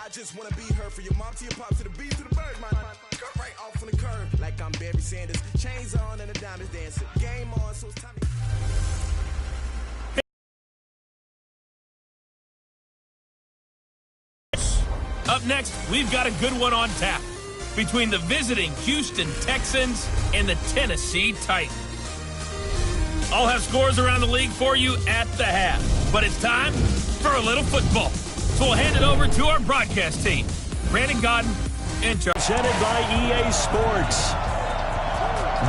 I just wanna be her, from your mom to your pop to the beat to the bird, my cut right off on the curb, like I'm Barry Sanders. Chains on and the diamonds dancing. Game on, so it's time to... Up next, we've got a good one on tap between the visiting Houston Texans and the Tennessee Titans. I'll have scores around the league for you at the half, but it's time for a little football. So we'll hand it over to our broadcast team, Brandon Godden and Charles. Presented by EA Sports.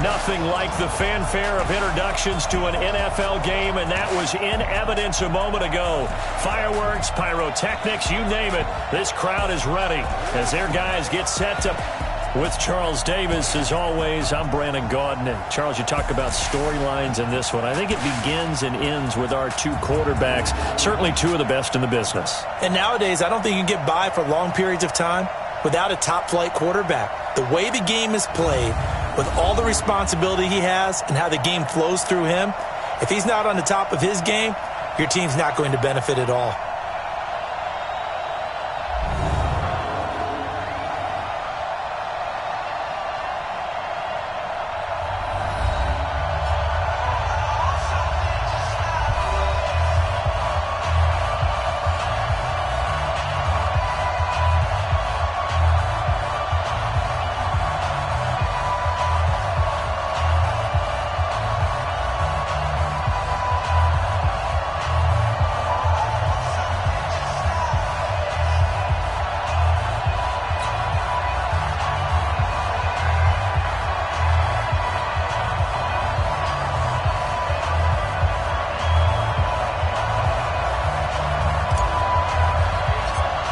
Nothing like the fanfare of introductions to an NFL game, and that was in evidence a moment ago. Fireworks, pyrotechnics, you name it. This crowd is ready as their guys get set to... With Charles Davis, as always, I'm Brandon Gaudin. And Charles, you talk about storylines in this one. I think it begins and ends with our two quarterbacks, certainly two of the best in the business. And nowadays, I don't think you can get by for long periods of time without a top-flight quarterback. The way the game is played, with all the responsibility he has and how the game flows through him, if he's not on the top of his game, your team's not going to benefit at all.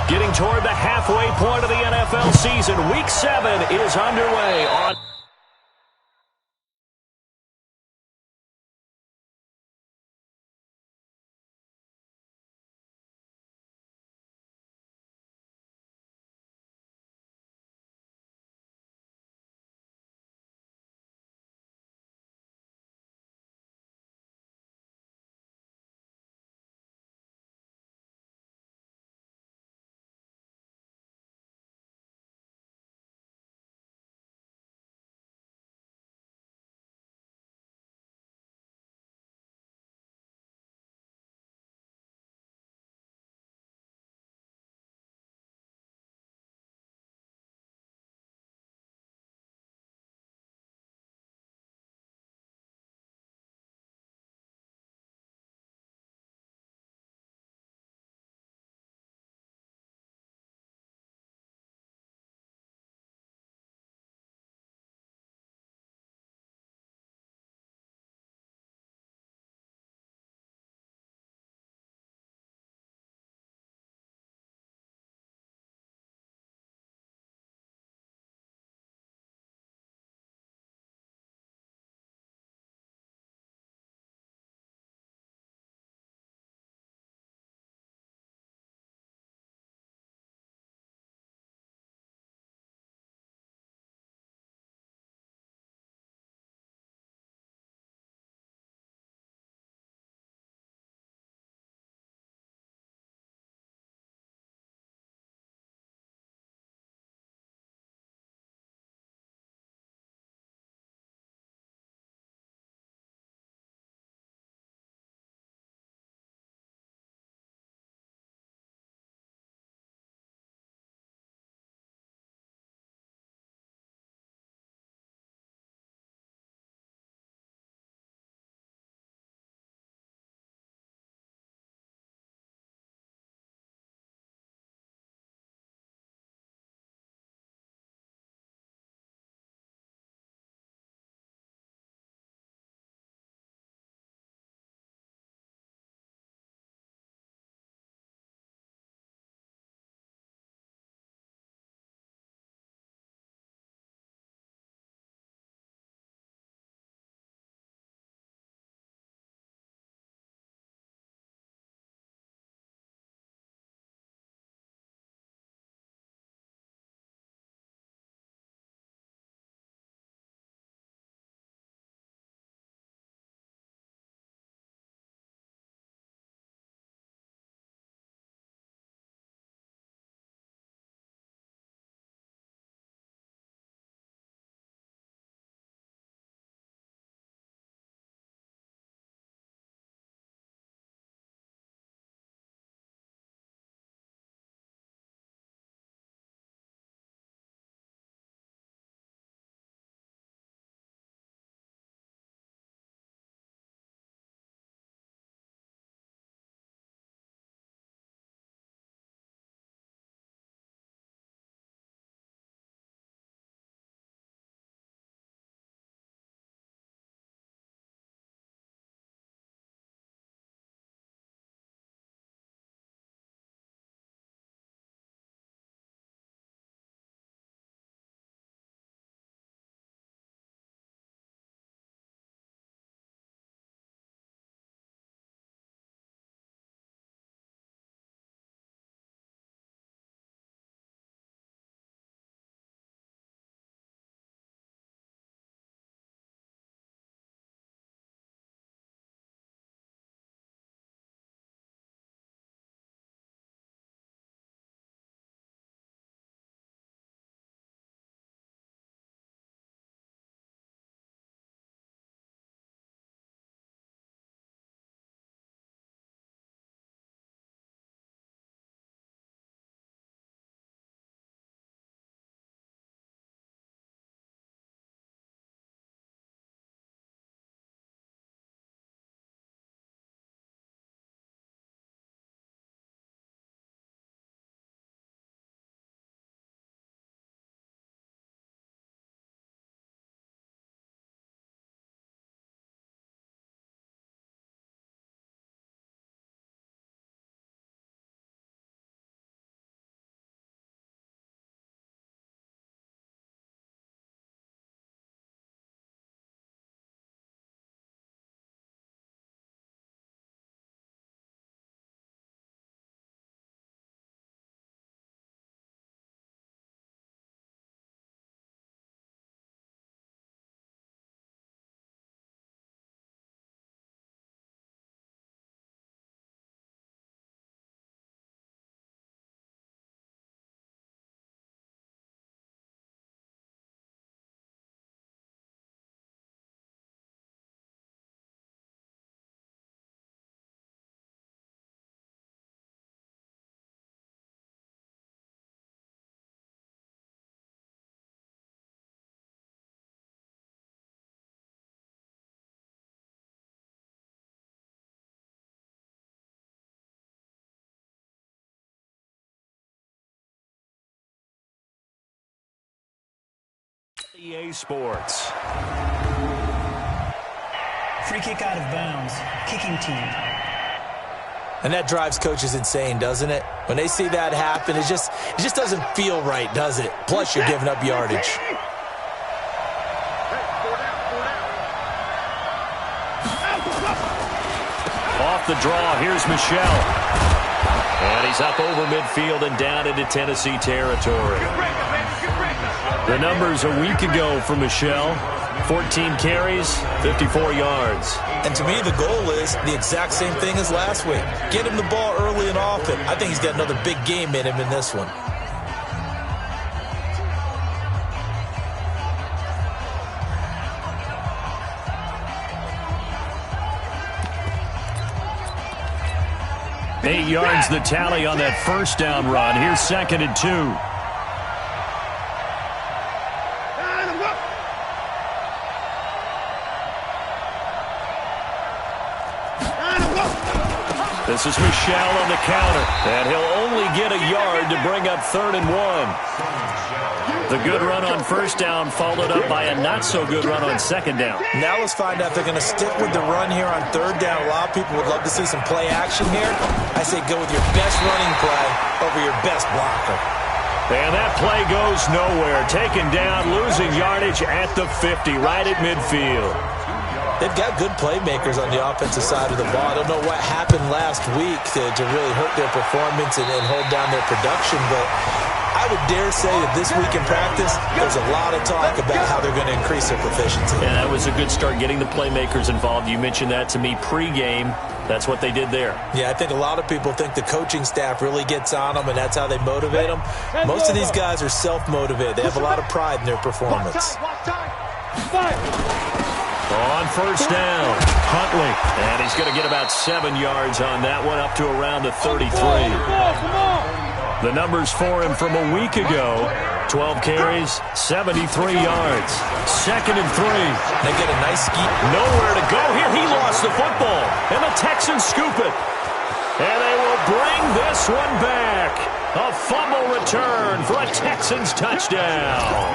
Getting toward the halfway point of the NFL season, Week 7 is underway on... EA Sports. Free kick out of bounds. Kicking team. And that drives coaches insane, doesn't it? When they see that happen, it just doesn't feel right, does it? Plus, you're giving up yardage. Off the draw, here's Michelle. And he's up over midfield and down into Tennessee territory. The numbers a week ago for Michelle: 14 carries, 54 yards. And to me, the goal is the exact same thing as last week. Get him the ball early and often. I think he's got another big game in him in this one. Eight yards the tally on that first down run. Here's 2nd and 2. This is Michelle on the counter, and he'll only get a yard to bring up 3rd and 1. The good run on first down followed up by a not-so-good run on 2nd down. Now let's find out if they're going to stick with the run here on 3rd down. A lot of people would love to see some play action here. I say go with your best running play over your best blocker. And that play goes nowhere. Taken down, losing yardage at the 50, right at midfield. They've got good playmakers on the offensive side of the ball. I don't know what happened last week to really hurt their performance and hold down their production, but I would dare say that this week in practice, there's a lot of talk about how they're going to increase their proficiency. And that was a good start, getting the playmakers involved. You mentioned that to me pregame. That's what they did there. Yeah, I think a lot of people think the coaching staff really gets on them, and that's how they motivate them. Most of these guys are self-motivated. They have a lot of pride in their performance. On first down, Huntley. And he's going to get about 7 yards on that one, up to around the 33. The numbers for him from a week ago: 12 carries, 73 yards. 2nd and 3. They get a nice ski. Nowhere to go here. He lost the football, and the Texans scoop it. And they will bring this one back. A fumble return for a Texans touchdown.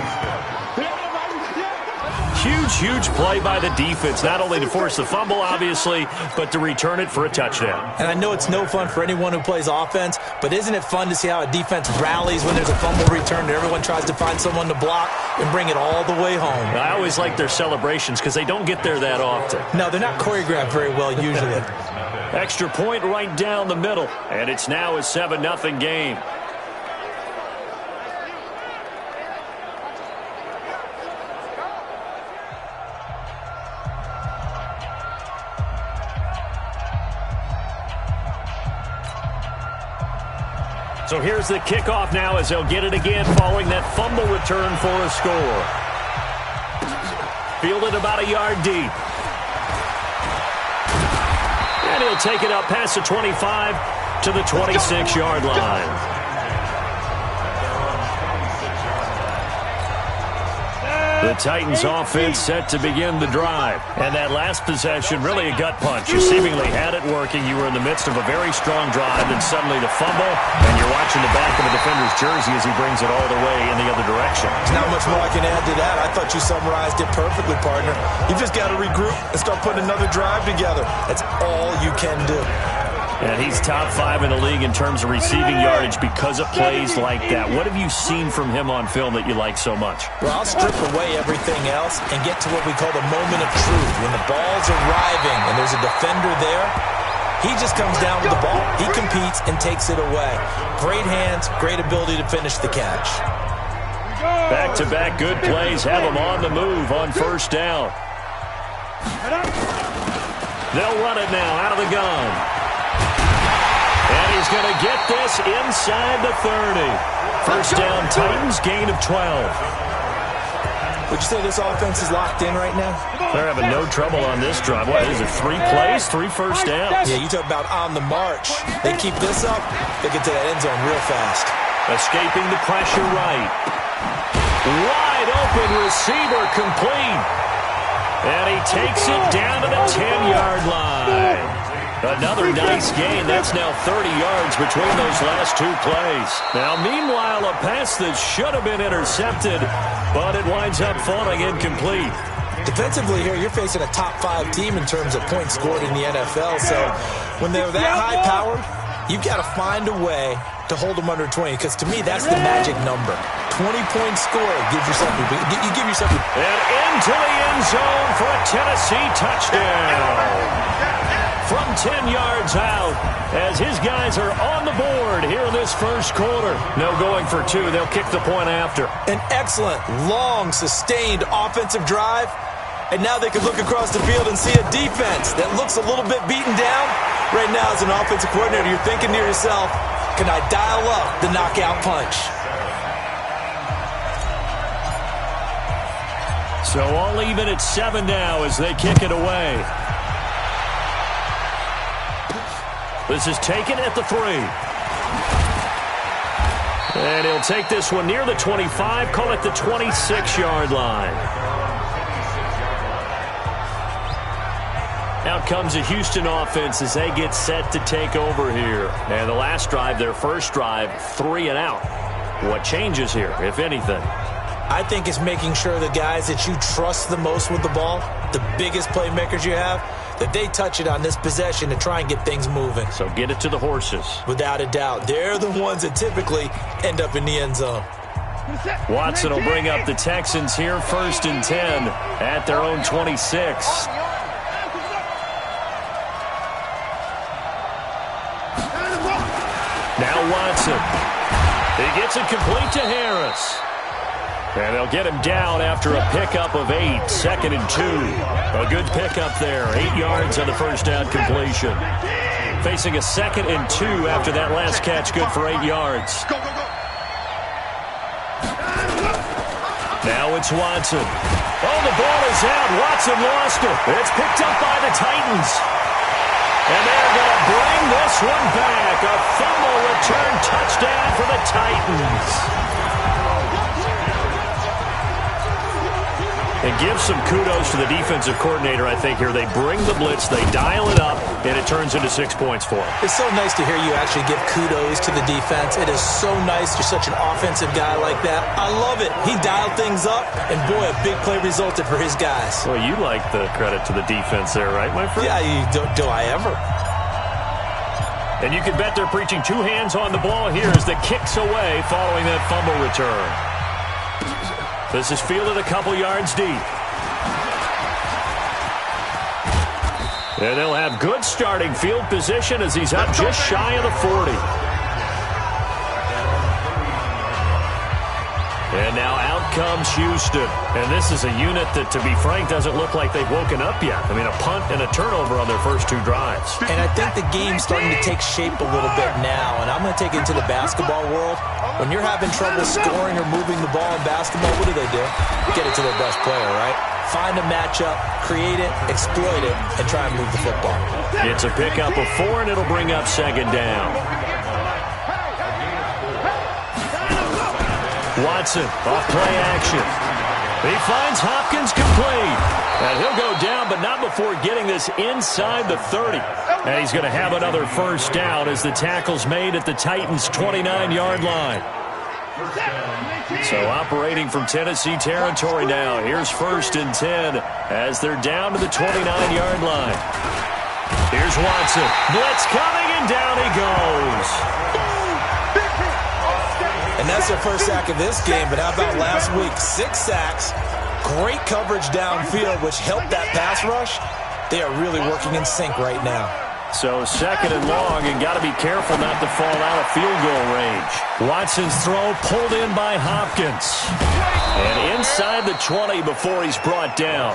Huge play by the defense, not only to force the fumble, obviously, but to return it for a touchdown. And I know it's no fun for anyone who plays offense, but isn't it fun to see how a defense rallies when there's a fumble return and everyone tries to find someone to block and bring it all the way home? I always like their celebrations because they don't get there that often. No, they're not choreographed very well usually. Extra point right down the middle, and it's now a 7-0 game. So here's the kickoff now as they'll get it again following that fumble return for a score. Fielded about a yard deep. And he'll take it up past the 25 to the 26-yard line. The Titans offense set to begin the drive. And that last possession, really a gut punch. You seemingly had it working. You were in the midst of a very strong drive, and suddenly the fumble, and you're watching the back of a defender's jersey as he brings it all the way in the other direction. There's not much more I can add to that. I thought you summarized it perfectly, partner. You just got to regroup and start putting another drive together. That's all you can do. And he's top 5 in the league in terms of receiving yardage because of plays like that. What have you seen from him on film that you like so much? Well, I'll strip away everything else and get to what we call the moment of truth. When the ball's arriving and there's a defender there, he just comes down with the ball. He competes and takes it away. Great hands, great ability to finish the catch. Back-to-back good plays have him on the move on first down. They'll run it now out of the gun. And he's going to get this inside the 30. First down, Titans, gain of 12. Would you say this offense is locked in right now? They're having no trouble on this drive. What is it, 3 plays, 3 first downs? Yeah, you talk about on the march. They keep this up, they get to that end zone real fast. Escaping the pressure right. Wide open receiver complete. And he takes it down to the 10-yard line. Another nice gain. That's now 30 yards between those last two plays. Now, meanwhile, a pass that should have been intercepted, but it winds up falling incomplete. Defensively here, you're facing a top-5 team in terms of points scored in the NFL. So when they're that high-powered, you've got to find a way to hold them under 20, because to me, that's the magic number. 20-point score gives you something. You give yourself. And into the end zone for a Tennessee touchdown. From 10 yards out, as his guys are on the board here in this first quarter. No going for two. They'll kick the point after. An excellent, long, sustained offensive drive. And now they can look across the field and see a defense that looks a little bit beaten down. Right now, as an offensive coordinator, you're thinking to yourself, can I dial up the knockout punch? So all even at 7 now as they kick it away. This is taken at the 3. And he'll take this one near the 25, call it the 26-yard line. Out comes the Houston offense as they get set to take over here. And the last drive, their first drive, 3 and out. What changes here, if anything? I think it's making sure the guys that you trust the most with the ball, the biggest playmakers you have, that they touch it on this possession to try and get things moving. So get it to the horses. Without a doubt. They're the ones that typically end up in the end zone. Watson will bring up the Texans here, 1st and 10 at their own 26. Now Watson. He gets it complete to Harris. And they'll get him down after a pickup of 8, 2nd and 2. A good pickup there, 8 yards on the first down completion. Facing a 2nd and 2 after that last catch, good for 8 yards. Now it's Watson. Oh, the ball is out. Watson lost it. It's picked up by the Titans. And they're going to bring this one back. A fumble return touchdown for the Titans. And give some kudos to the defensive coordinator, I think, here. They bring the blitz, they dial it up, and it turns into 6 points for them. It's so nice to hear you actually give kudos to the defense. It is so nice. You're such an offensive guy like that. I love it. He dialed things up, and boy, a big play resulted for his guys. Well, you like the credit to the defense there, right, my friend? Yeah, do I ever? And you can bet they're preaching 2 hands on the ball here as the kick's away following that fumble return. This is fielded a couple yards deep. And they'll have good starting field position as he's up just shy of the 40. And now out comes Houston. And this is a unit that, to be frank, doesn't look like they've woken up yet. I mean, a punt and a turnover on their first 2 drives. And I think the game's starting to take shape a little bit now. And I'm going to take it into the basketball world. When you're having trouble scoring or moving the ball in basketball, what do? Get it to their best player, right? Find a matchup, create it, exploit it, and try and move the football. It's a pickup of 4, and it'll bring up 2nd down. Watson, off play action. He finds Hopkins complete. And he'll go down, but not before getting this inside the 30. And he's going to have another first down as the tackle's made at the Titans' 29-yard line. So operating from Tennessee territory now. Here's 1st and 10 as they're down to the 29-yard line. Here's Watson. Blitz coming, and down he goes. And that's their first sack of this game, but how about last week? 6 sacks, great coverage downfield, which helped that pass rush. They are really working in sync right now. So 2nd and long, and got to be careful not to fall out of field goal range. Watson's throw pulled in by Hopkins. And inside the 20 before he's brought down.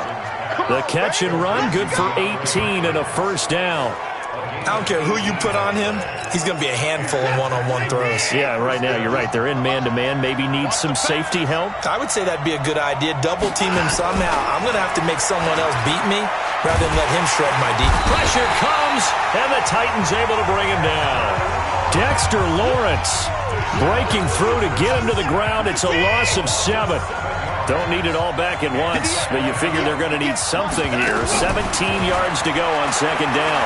The catch and run, good for 18 and a first down. I don't care who you put on him, he's going to be a handful in one-on-one throws. Yeah, right now you're right. They're in man-to-man. Maybe needs some safety help. I would say that'd be a good idea. Double team him somehow. I'm going to have to make someone else beat me rather than let him shred my deep. Pressure comes, and the Titans able to bring him down. Dexter Lawrence breaking through to get him to the ground. It's a loss of 7. Don't need it all back at once, but you figure they're going to need something here. 17 yards to go on 2nd down.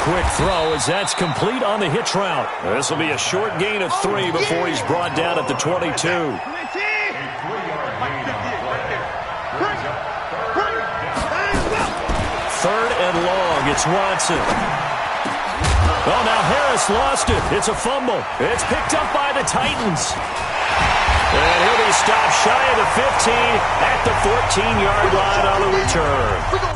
quick throw as that's complete on the hitch route. This will be a short gain of 3 before he's brought down at the 22. Third and long. It's Watson. Oh, now Harris lost it. It's a fumble. It's picked up by the Titans. And he'll be stopped shy of the 15 at the 14-yard line on the return.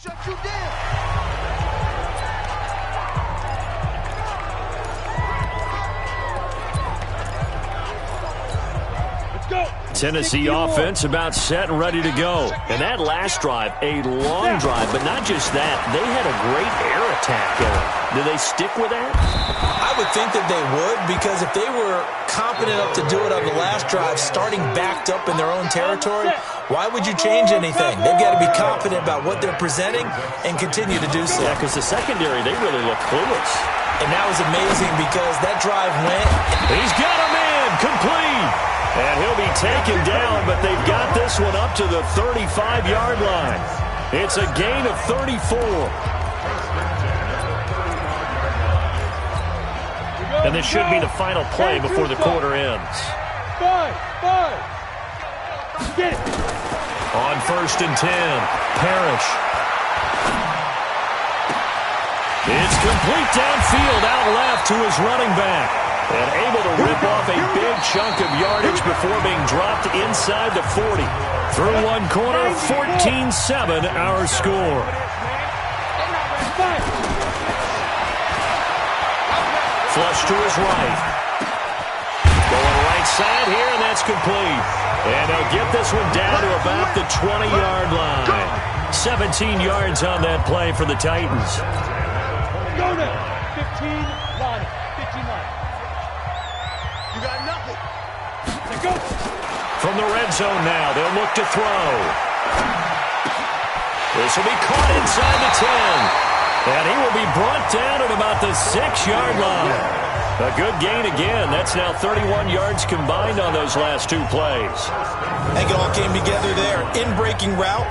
Shut you down. Tennessee offense about set and ready to go. And that last drive, a long drive, but not just that. They had a great air attack going. Do they stick with that? I would think that they would, because if they were competent enough to do it on the last drive, starting backed up in their own territory, why would you change anything? They've got to be confident about what they're presenting and continue to do so. Yeah, because the secondary, they really look clueless. And that was amazing because that drive went. He's got him in, complete. And he'll be taken down, but they've got this one up to the 35-yard line. It's a gain of 34. And this should be the final play before the quarter ends. Get it. On 1st and 10, Parrish. It's complete downfield, out left to his running back. And able to rip off a big chunk of yardage before being dropped inside the 40. Through one corner, 14-7 our score. Flush to his right. Going right side here, and that's complete. And they'll get this one down to about the 20-yard line. 17 yards on that play for the Titans. Go now. 15 line. 15 line. You got nothing. Go. From the red zone now, they'll look to throw. This will be caught inside the 10. And he will be brought down at about the 6-yard line. A good gain again. That's now 31 yards combined on those last two plays. I think it all came together there. In-breaking route,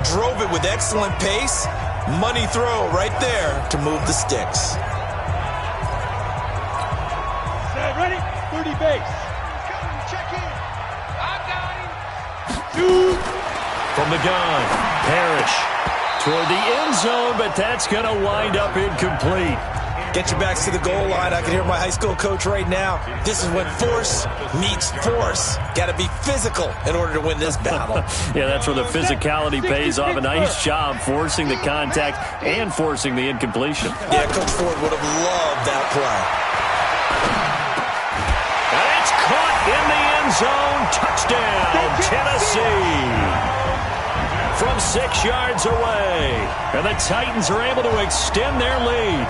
drove it with excellent pace. Money throw right there to move the sticks. Set, ready? 30 base. Check in. I got him. Two. From the gun, Parrish toward the end zone, but that's going to wind up incomplete. Get your backs to the goal line. I can hear my high school coach right now. This is when force meets force. Got to be physical in order to win this battle. Yeah, that's where the physicality pays off. A nice job forcing the contact and forcing the incompletion. Yeah, Coach Ford would have loved that play. And it's caught in the end zone. Touchdown, Tennessee. From 6 yards away. And the Titans are able to extend their lead.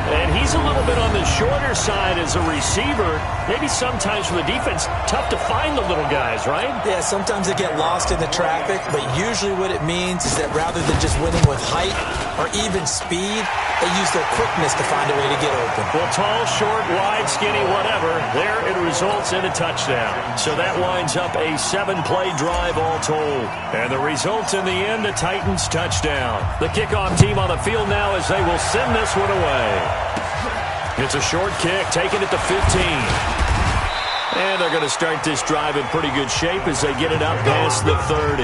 And he's a little bit on the shorter side as a receiver. Maybe sometimes for the defense, tough to find the little guys, right? Yeah, sometimes they get lost in the traffic, but usually what it means is that rather than just winning with height or even speed, they use their quickness to find a way to get open. Well, tall, short, wide, skinny, whatever, there it results in a touchdown. So that winds up a 7-play drive all told. And the result in the end, a Titans touchdown. The kickoff team on the field now as they will send this one away. It's a short kick, taken at the 15. And they're going to start this drive in pretty good shape as they get it up past the 30.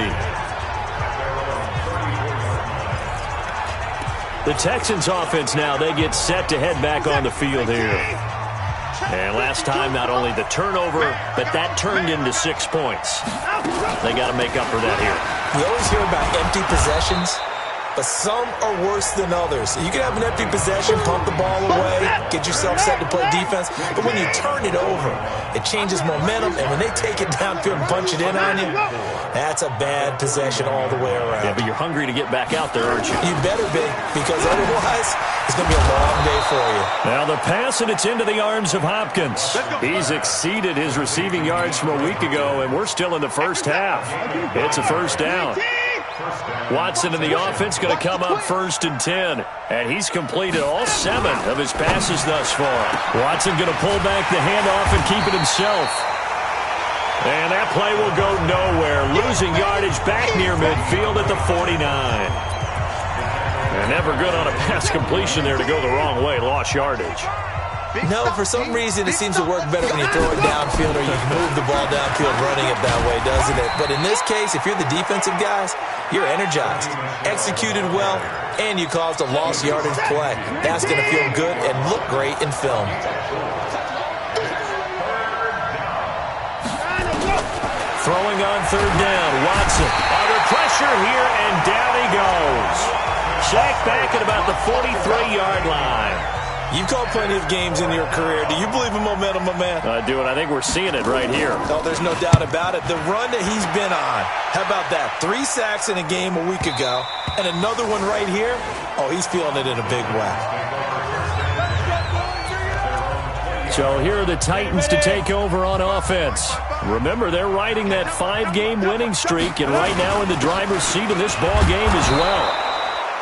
The Texans offense now, they get set to head back on the field here. And last time, not only the turnover, but that turned into 6 points. They got to make up for that here. We always hear about empty possessions, but some are worse than others. You can have an empty possession, pump the ball away, get yourself set to play defense, but when you turn it over, it changes momentum, and when they take it downfield and punch it in on you, that's a bad possession all the way around. Yeah, but you're hungry to get back out there, aren't you? You better be, because otherwise, it's going to be a long day for you. Now the pass, and it's into the arms of Hopkins. He's exceeded his receiving yards from a week ago, and we're still in the first half. It's a first down. Watson in the offense going to come up 1st and 10. And he's completed all 7 of his passes thus far. Watson going to pull back the handoff and keep it himself. And that play will go nowhere. Losing yardage back near midfield at the 49. And never good on a pass completion there to go the wrong way. Lost yardage. No, for some reason it seems to work better when you throw it downfield or you move the ball downfield running it that way, doesn't it? But in this case, if you're the defensive guys, you're energized, executed well, and you caused a lost yardage play. That's going to feel good and look great in film. Throwing on 3rd down, Watson under pressure here, and down he goes. Sacked back at about the 43-yard line. You've called plenty of games in your career. Do you believe in momentum, my man? I do, and I think we're seeing it right here. Oh, there's no doubt about it. The run that he's been on. How about that? 3 sacks in a game a week ago, and another one right here. Oh, he's feeling it in a big way. So here are the Titans to take over on offense. Remember, they're riding that 5-game winning streak, and right now in the driver's seat in this ball game as well.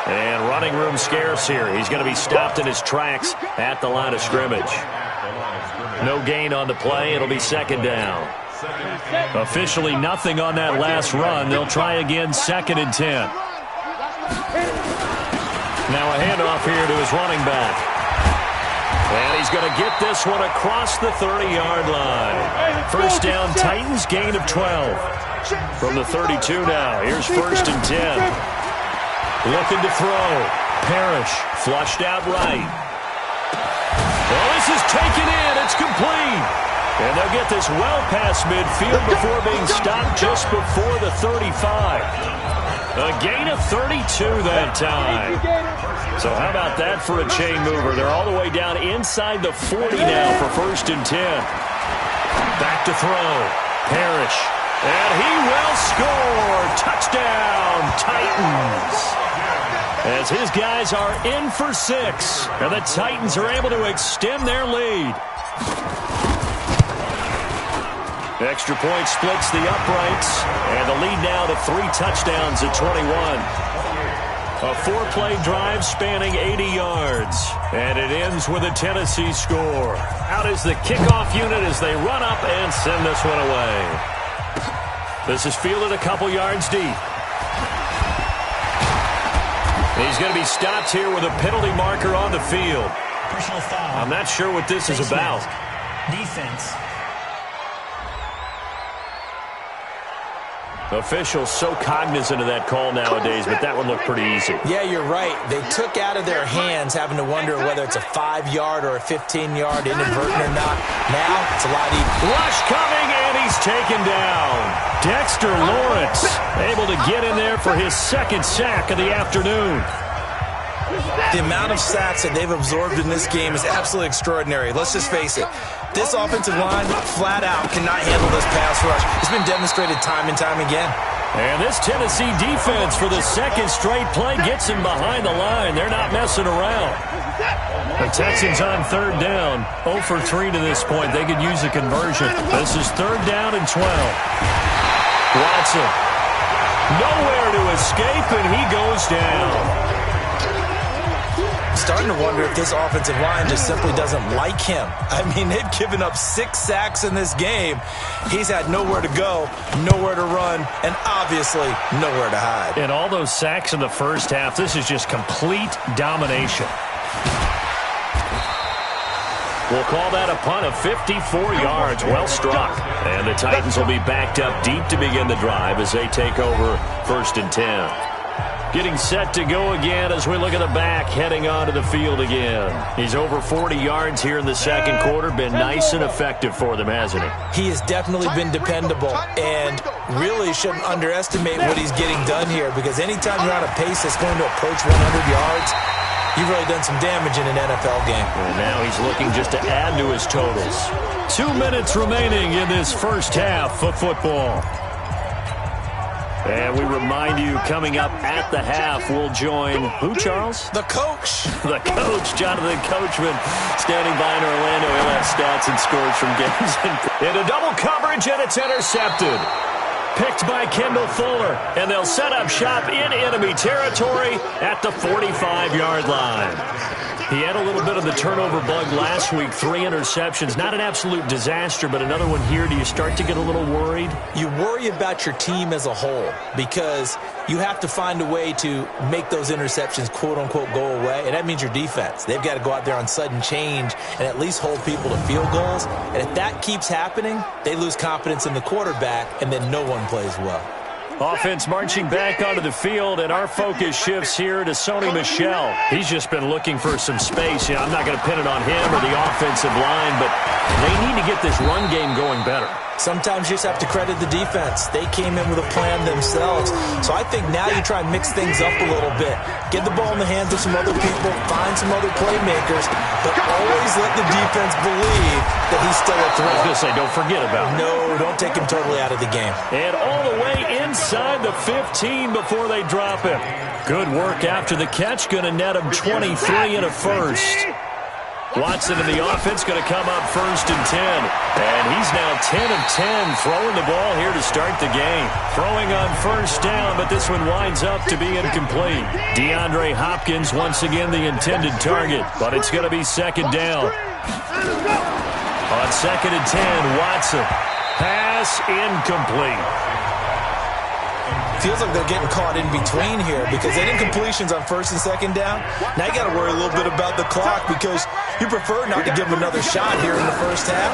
And running room scarce here. He's going to be stopped in his tracks at the line of scrimmage. No gain on the play. It'll be 2nd down. Officially nothing on that last run. They'll try again 2nd and 10. Now a handoff here to his running back. And he's going to get this one across the 30-yard line. 1st down, Titans, gain of 12. From the 32 now. Here's 1st and 10. Looking to throw. Parrish flushed out right. Well, this is taken in. It's complete. And they'll get this well past midfield before being stopped just before the 35. A gain of 32 that time. So how about that for a chain mover? They're all the way down inside the 40 now for 1st and 10. Back to throw. Parrish. And he will score. Touchdown, Titans. As his guys are in for 6. And the Titans are able to extend their lead. Extra point splits the uprights. And the lead now to 3 touchdowns at 21. A 4-play drive spanning 80 yards. And it ends with a Tennessee score. Out is the kickoff unit as they run up and send this one away. This is fielded a couple yards deep. He's going to be stopped here with a penalty marker on the field. Personal foul. I'm not sure what this is about. Defense. Officials so cognizant of that call nowadays, but that one looked pretty easy. Yeah, you're right. They took out of their hands having to wonder whether it's a 5-yard or a 15-yard inadvertent or not. Now, it's a lot easier. Rush coming, and he's taken down. Dexter Lawrence able to get in there for his 2nd sack of the afternoon. The amount of sacks that they've absorbed in this game is absolutely extraordinary. Let's just face it. This offensive line, flat out, cannot handle this pass rush. It's been demonstrated time and time again. And this Tennessee defense for the 2nd straight play gets him behind the line. They're not messing around. The Texans on 3rd down. 0 for 3 to this point. They could use a conversion. This is 3rd down and 12. Watson. Nowhere to escape, and he goes down. Starting to wonder if this offensive line just simply doesn't like him. I mean, they've given up 6 sacks in this game. He's had nowhere to go, nowhere to run, and obviously nowhere to hide. And all those sacks in the first half, this is just complete domination. We'll call that a punt of 54 yards. Well struck. And the Titans will be backed up deep to begin the drive as they take over 1st and 10. Getting set to go again as we look at the back, heading onto the field again. He's over 40 yards here in the 2nd quarter. Been nice and effective for them, hasn't he? He has definitely been dependable and really shouldn't underestimate what he's getting done here, because anytime you're on a pace that's going to approach 100 yards, you've really done some damage in an NFL game. And now he's looking just to add to his totals. 2 minutes remaining in this first half of football. And we remind you, coming up at the half, we'll join who, Charles? The coach. The coach, Jonathan Coachman, standing by in Orlando. He'll have stats and scores from games. Into double coverage, and it's intercepted. Picked by Kendall Fuller, and they'll set up shop in enemy territory at the 45-yard line. He had a little bit of the turnover bug last week, 3 interceptions. Not an absolute disaster, but another one here. Do you start to get a little worried? You worry about your team as a whole because you have to find a way to make those interceptions, quote-unquote, go away, and that means your defense. They've got to go out there on sudden change and at least hold people to field goals. And if that keeps happening, they lose confidence in the quarterback, and then no one plays well. Offense marching back onto the field, and our focus shifts here to Sony Michel. He's just been looking for some space. I'm not going to pin it on him or the offensive line, but they need to get this run game going better. Sometimes you just have to credit the defense. They came in with a plan themselves. So I think now you try and mix things up a little bit. Get the ball in the hands of some other people, find some other playmakers, but always let the defense believe that he's still a threat. I was going to say, don't forget about him. No, don't take him totally out of the game. And all the way inside the 15 before they drop him. Good work after the catch. Going to net him 23 and a first. Watson in the offense going to come up 1st and 10. And he's now 10 of 10 throwing the ball here to start the game. Throwing on 1st down, but this one winds up to be incomplete. DeAndre Hopkins once again the intended target, but it's going to be 2nd down. On 2nd and 10, Watson. Pass incomplete. Feels like they're getting caught in between here because they didn't completions on 1st and 2nd down. Now you got to worry a little bit about the clock because you prefer not to give them another shot here in the first half.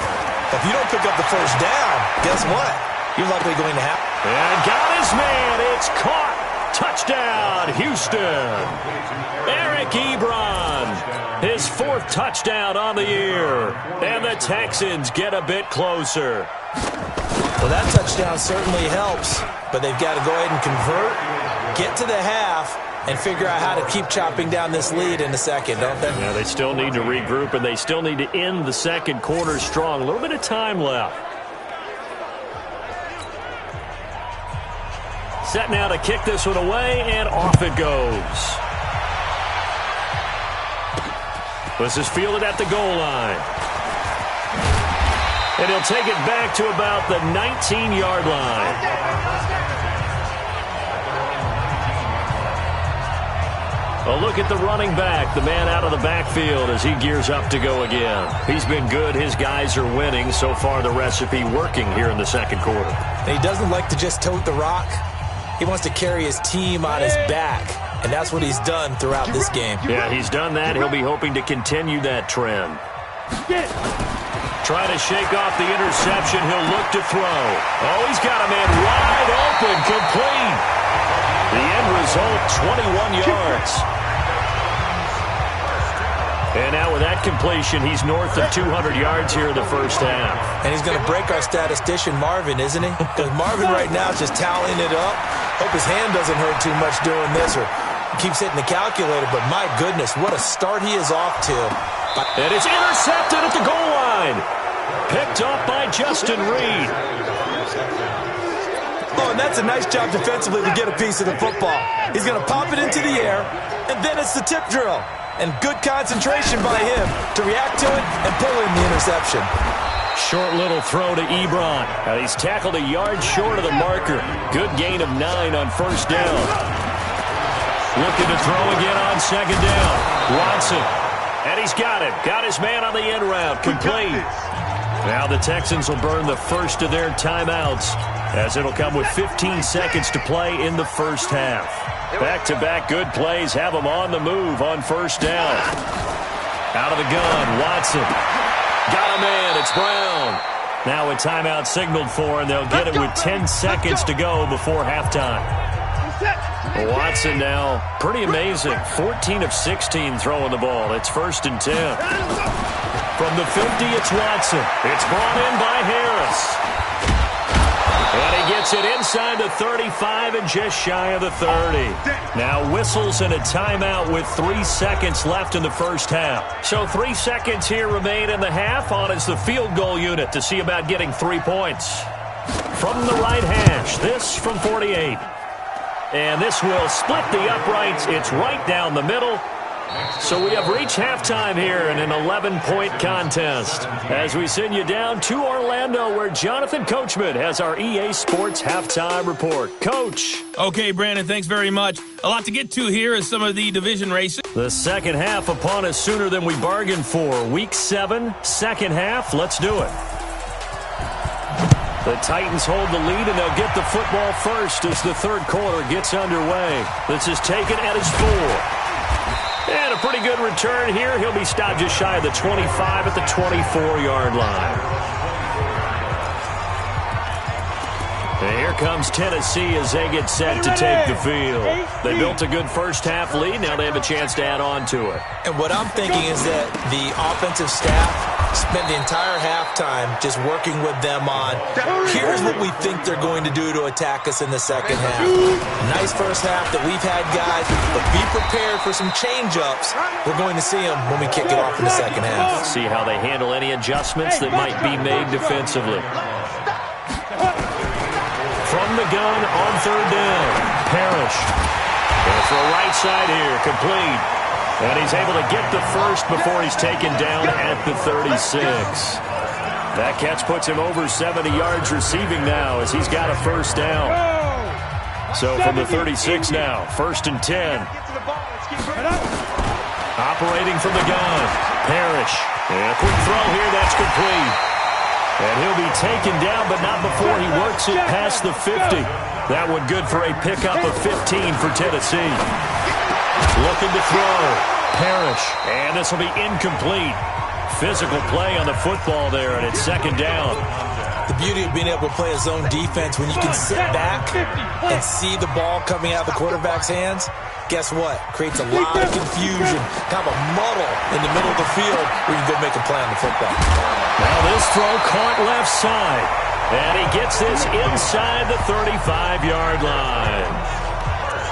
If you don't pick up the 1st down, guess what? You're likely going to have. And got his man. It's caught. Touchdown, Houston. Eric Ebron. His 4th touchdown on the year. And the Texans get a bit closer. Well, that touchdown certainly helps, but they've got to go ahead and convert, get to the half, and figure out how to keep chopping down this lead in the second, don't they? Yeah, they still need to regroup, and they still need to end the second quarter strong. A little bit of time left. Set now to kick this one away, and off it goes. This is fielded at the goal line. And he'll take it back to about the 19-yard line. A look at the running back, the man out of the backfield as he gears up to go again. He's been good. His guys are winning. So far, the recipe working here in the second quarter. And he doesn't like to just tote the rock. He wants to carry his team on his back, and that's what he's done throughout this game. Yeah, he's done that. He'll be hoping to continue that trend. Trying to shake off the interception. He'll look to throw. Oh, he's got a man wide open, complete. The end result, 21 yards. And now with that completion, he's north of 200 yards here in the first half. And he's going to break our statistician, Marvin, isn't he? Because Marvin right now is just tallying it up. Hope his hand doesn't hurt too much doing this or keeps hitting the calculator. But my goodness, what a start he is off to. And it's intercepted at the goal line. Picked up by Justin Reed. Oh, and that's a nice job defensively to get a piece of the football. He's going to pop it into the air, and then it's the tip drill. And good concentration by him to react to it and pull in the interception. Short little throw to Ebron. Now he's tackled a yard short of the marker. Good gain of 9 on 1st down. Looking to throw again on 2nd down. Watson. And he's got it. Got his man on the end route. Complete. Now the Texans will burn the first of their timeouts as it'll come with 15 seconds to play in the first half. Back-to-back good plays have them on the move on 1st down. Out of the gun, Watson. Got a man, it's Brown. Now a timeout signaled for, and they'll get it with 10 seconds to go before halftime. Watson now, pretty amazing. 14 of 16 throwing the ball. It's 1st and 10. From the 50, it's Watson. It's brought in by Harris. And he gets it inside the 35 and just shy of the 30. Now whistles and a timeout with 3 seconds left in the first half. So 3 seconds here remain in the half. On is the field goal unit to see about getting 3 points. From the right hash, this from 48. And this will split the uprights. It's right down the middle. So we have reached halftime here in an 11-point contest as we send you down to Orlando where Jonathan Coachman has our EA Sports halftime report. Coach. Okay, Brandon, thanks very much. A lot to get to here is some of the division races. The second half upon us sooner than we bargained for. Week 7, second half. Let's do it. The Titans hold the lead, and they'll get the football first as the third quarter gets underway. This is taken at his 4. And a pretty good return here. He'll be stopped just shy of the 25 at the 24-yard line. And here comes Tennessee as they get set to take the field. They built a good first-half lead. Now they have a chance to add on to it. And what I'm thinking is that the offensive staff spent the entire halftime just working with them on, here's what we think they're going to do to attack us in the second half. Nice first half that we've had, guys, but be prepared for some change-ups. We're going to see them when we kick it off in the second half. See how they handle any adjustments that might be made defensively. From the gun on third down, Parrish. Going for a right side here, complete. And he's able to get the first before he's taken down at the 36. That catch puts him over 70 yards receiving now as he's got a first down. So from the 36 now, 1st and 10. Operating from the gun, Parrish. And a quick throw here, that's complete. And he'll be taken down, but not before he works it past the 50. That one good for a pickup of 15 for Tennessee. Looking to throw. Parrish. And this will be incomplete. Physical play on the football there, and it's second down. The beauty of being able to play a zone defense when you can sit back and see the ball coming out of the quarterback's hands, guess what? Creates a lot of confusion, kind of a muddle in the middle of the field where you can go make a play on the football. Now this throw caught left side. And he gets this inside the 35-yard line.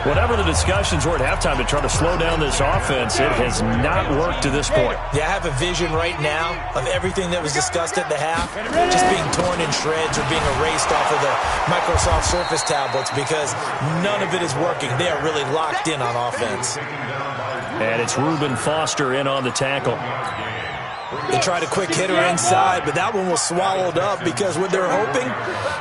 Whatever the discussions were at halftime to try to slow down this offense, it has not worked to this point. Yeah, I have a vision right now of everything that was discussed at the half just being torn in shreds or being erased off of the Microsoft Surface tablets because none of it is working. They are really locked in on offense. And it's Reuben Foster in on the tackle. They tried a quick hitter inside, but that one was swallowed up because what they're hoping,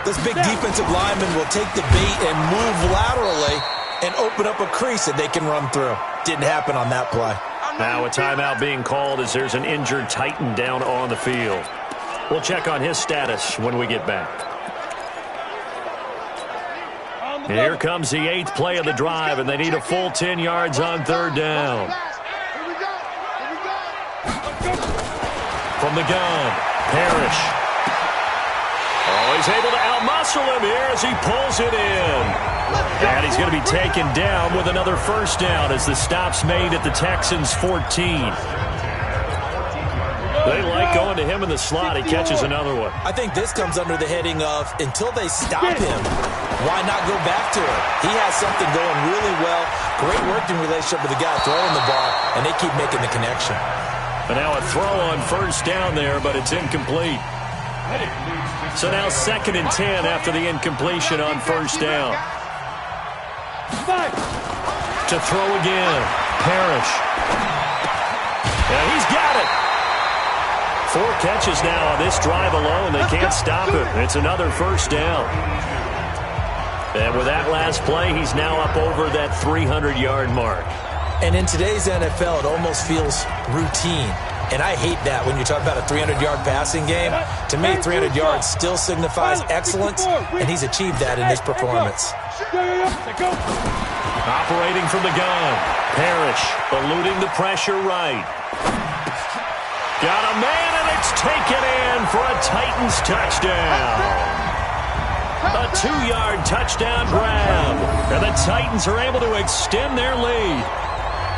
this big defensive lineman will take the bait and move laterally and open up a crease that they can run through. Didn't happen on that play. Now a timeout being called as there's an injured Titan down on the field. We'll check on his status when we get back. Here comes the 8th play of the drive, and they need a full 10 yards on third down. From the gun, Parrish. Oh, he's able to outmuscle him here as he pulls it in. And he's going to be taken down with another first down as the stop's made at the Texans' 14. They like going to him in the slot. He catches another one. I think this comes under the heading of until they stop him, why not go back to him? He has something going really well. Great working relationship with the guy throwing the ball, and they keep making the connection. And now a throw on first down there, but it's incomplete. So now 2nd and 10 after the incompletion on first down. To throw again, Parrish. And he's got it. 4 catches now on this drive alone. They can't stop him. It's another first down. And with that last play, he's now up over that 300-yard mark. And in today's NFL, it almost feels routine. And I hate that when you talk about a 300-yard passing game. To me, 300 yards still signifies excellence, and he's achieved that in this performance. Operating from the gun, Parrish eluding the pressure right. Got a man, and it's taken in for a Titans touchdown. A 2-yard touchdown grab, and the Titans are able to extend their lead.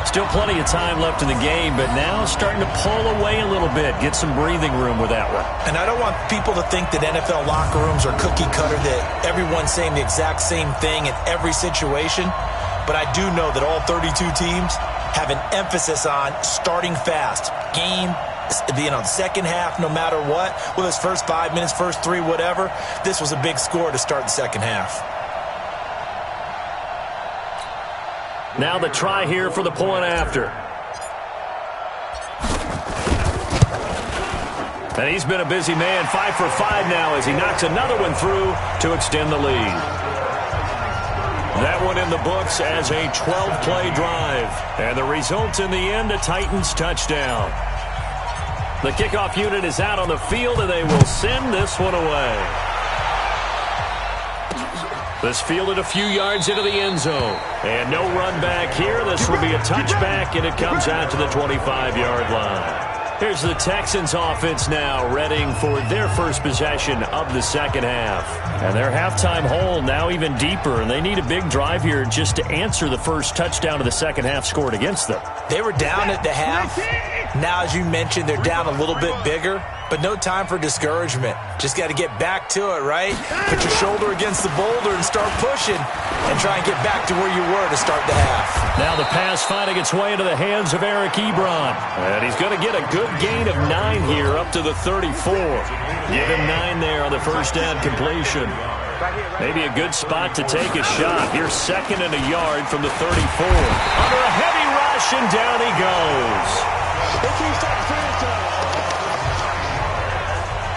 Still plenty of time left in the game, but now starting to pull away a little bit, get some breathing room with that one. And I don't want people to think that NFL locker rooms are cookie cutter, that everyone's saying the exact same thing in every situation. But I do know that all 32 teams have an emphasis on starting fast. Game, second half, no matter what. Whether it's first 5 minutes, first 3, whatever. This was a big score to start the second half. Now the try here for the point after. And he's been a busy man, 5 for 5 now as he knocks another one through to extend the lead. That one in the books as a 12-play drive. And the result in the end, a Titans touchdown. The kickoff unit is out on the field, and they will send this one away. This fielded a few yards into the end zone. And no run back here. This will be a touchback, and it comes out to the 25-yard line. Here's the Texans offense now, readying for their first possession of the second half. And their halftime hole now even deeper, and they need a big drive here just to answer the first touchdown of the second half scored against them. They were down at the half. Now, as you mentioned, they're down a little bit bigger, but no time for discouragement. Just got to get back to it, right? Put your shoulder against the boulder and start pushing and try and get back to where you were to start the half. Now the pass finding its way into the hands of Eric Ebron. And he's going to get a good gain of 9 here up to the 34. Give him 9 there on the first down completion. Maybe a good spot to take a shot. Here's 2nd and a yard from the 34. Under a heavy rush, and down he goes.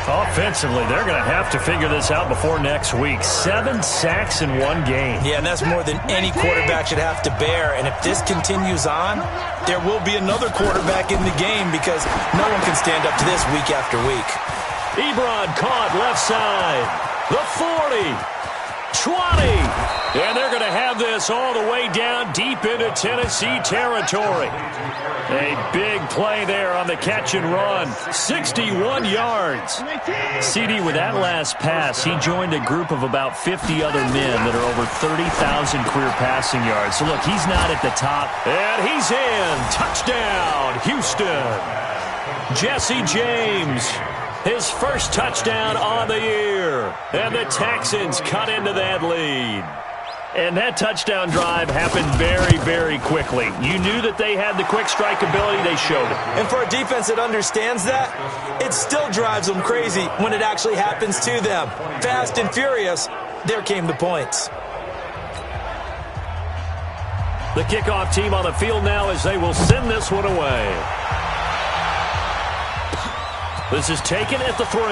Offensively, they're going to have to figure this out before next week. 7 sacks in one game. Yeah, and that's more than any quarterback should have to bear. And if this continues on, there will be another quarterback in the game because no one can stand up to this week after week. Ebron caught left side. The 40. 20. And they're going to have this all the way down deep into Tennessee territory. A big play there on the catch and run. 61 yards. CD, with that last pass, he joined a group of about 50 other men that are over 30,000 career passing yards. So, look, he's not at the top. And he's in. Touchdown, Houston. Jesse James. His first touchdown on the year. And the Texans cut into that lead. And that touchdown drive happened very, very quickly. You knew that they had the quick strike ability. They showed it. And for a defense that understands that, it still drives them crazy when it actually happens to them. Fast and furious, there came the points. The kickoff team on the field now as they will send this one away. This is taken at the 3.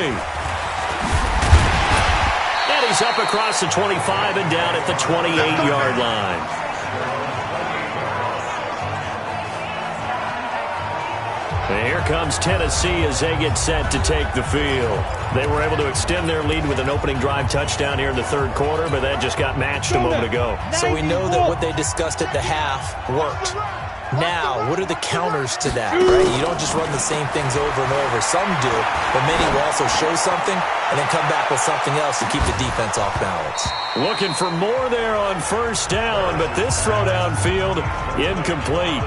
And he's up across the 25 and down at the 28-yard line. And here comes Tennessee as they get set to take the field. They were able to extend their lead with an opening drive touchdown here in the third quarter, but that just got matched a moment ago. So we know that what they discussed at the half worked. Now, what are the counters to that, right? You don't just run the same things over and over. Some do, but many will also show something and then come back with something else to keep the defense off balance. Looking for more there on first down, but this throw downfield incomplete.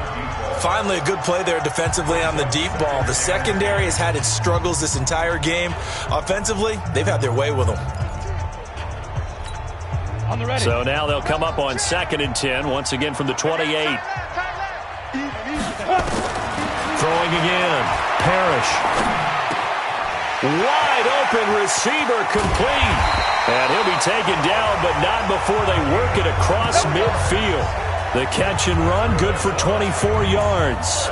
Finally, a good play there defensively on the deep ball. The secondary has had its struggles this entire game. Offensively, they've had their way with them. So now they'll come up on 2nd and 10, once again from the 28. Throwing again. Parrish. Wide open receiver complete. And he'll be taken down, but not before they work it across midfield. The catch and run, good for 24 yards.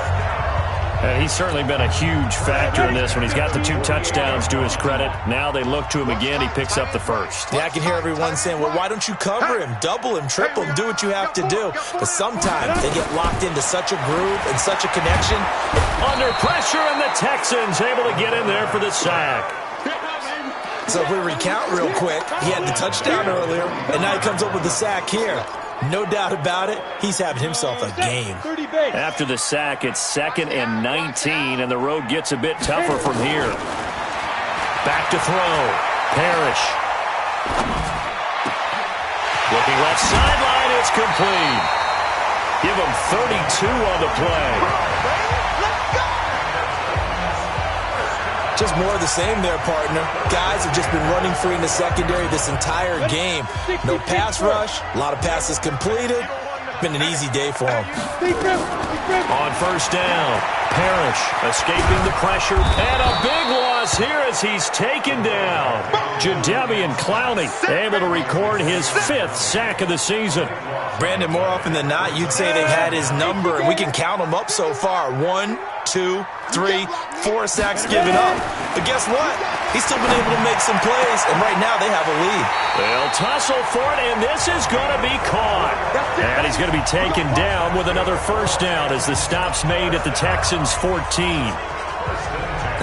And he's certainly been a huge factor in this when he's got the 2 touchdowns to his credit. Now they look to him again. He picks up the first. Yeah, I can hear everyone saying, well, why don't you cover him, double him, triple him, do what you have to do. But sometimes they get locked into such a groove and such a connection. Under pressure, and the Texans able to get in there for the sack. So if we recount real quick, he had the touchdown earlier, and now he comes up with the sack here. No doubt about it, he's having himself a game. After the sack, it's 2nd and 19, and the road gets a bit tougher from here. Back to throw. Parrish. Looking left sideline, it's complete. Give him 32 on the play. Just more of the same there, partner. Guys have just been running free in the secondary this entire game. No pass rush, a lot of passes completed. Been an easy day for them. On first down, Parrish escaping the pressure, and a big loss here as he's taken down. Jadeveon Clowney able to record his 5th sack of the season. Brandon, more often than not, you'd say they've had his number, and we can count them up so far. 1, 2, 3, 4 sacks given up. But guess what? He's still been able to make some plays, and right now they have a lead. They'll tussle for it, and this is going to be caught. And he's going to be taken down with another first down as the stop's made at the Texans' 14.